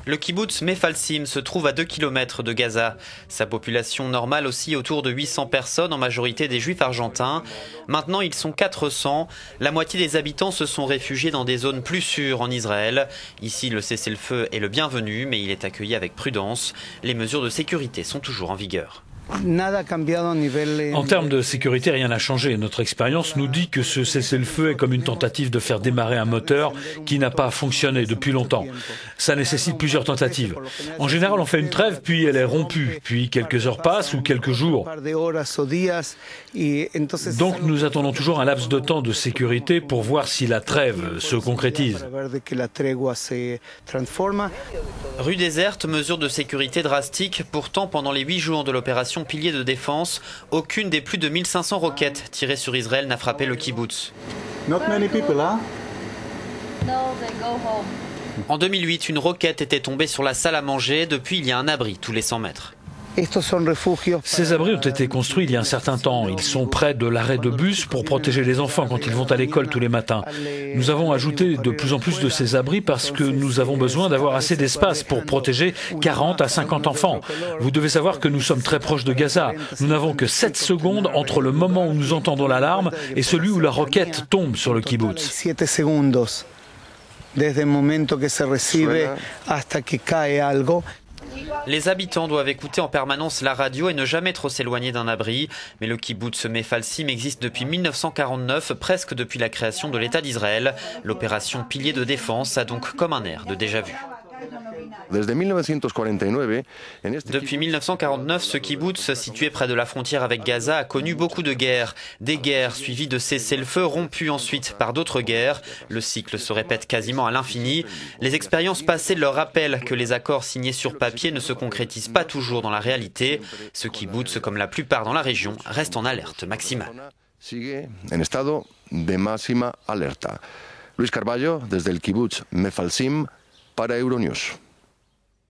Le kibboutz Mefalsim se trouve à 2 km de Gaza. Sa population normale oscille autour de 800 personnes, en majorité des juifs argentins. Maintenant, ils sont 400. La moitié des habitants se sont réfugiés dans des zones plus sûres en Israël. Ici, le cessez-le-feu est le bienvenu, mais il est accueilli avec prudence. Les mesures de sécurité sont toujours en vigueur. En termes de sécurité, rien n'a changé. Notre expérience nous dit que ce cessez-le-feu est comme une tentative de faire démarrer un moteur qui n'a pas fonctionné depuis longtemps. Ça nécessite plusieurs tentatives. En général, on fait une trêve, puis elle est rompue, puis quelques heures passent ou quelques jours. Donc nous attendons toujours un laps de temps de sécurité pour voir si la trêve se concrétise. Rue déserte, mesures de sécurité drastiques. Pourtant, pendant les 8 jours de l'opération Pilier de défense, aucune des plus de 1500 roquettes tirées sur Israël n'a frappé le kibboutz. En 2008, une roquette était tombée sur la salle à manger. Depuis, il y a un abri tous les 100 mètres. Ces abris ont été construits il y a un certain temps. Ils sont près de l'arrêt de bus pour protéger les enfants quand ils vont à l'école tous les matins. Nous avons ajouté de plus en plus de ces abris parce que nous avons besoin d'avoir assez d'espace pour protéger 40 à 50 enfants. Vous devez savoir que nous sommes très proches de Gaza. Nous n'avons que 7 secondes entre le moment où nous entendons l'alarme et celui où la roquette tombe sur le kibboutz. Les habitants doivent écouter en permanence la radio et ne jamais trop s'éloigner d'un abri. Mais le kibboutz Mefalsim existe depuis 1949, presque depuis la création de l'État d'Israël. L'opération Pilier de défense a donc comme un air de déjà-vu. Depuis 1949, ce kibboutz, situé près de la frontière avec Gaza, a connu beaucoup de guerres. Des guerres suivies de cessez-le-feu, rompues ensuite par d'autres guerres. Le cycle se répète quasiment à l'infini. Les expériences passées leur rappellent que les accords signés sur papier ne se concrétisent pas toujours dans la réalité. Ce kibboutz, comme la plupart dans la région, reste en alerte maximale. Luis Carballo, desde el kibboutz Mefalsim, para Euronews.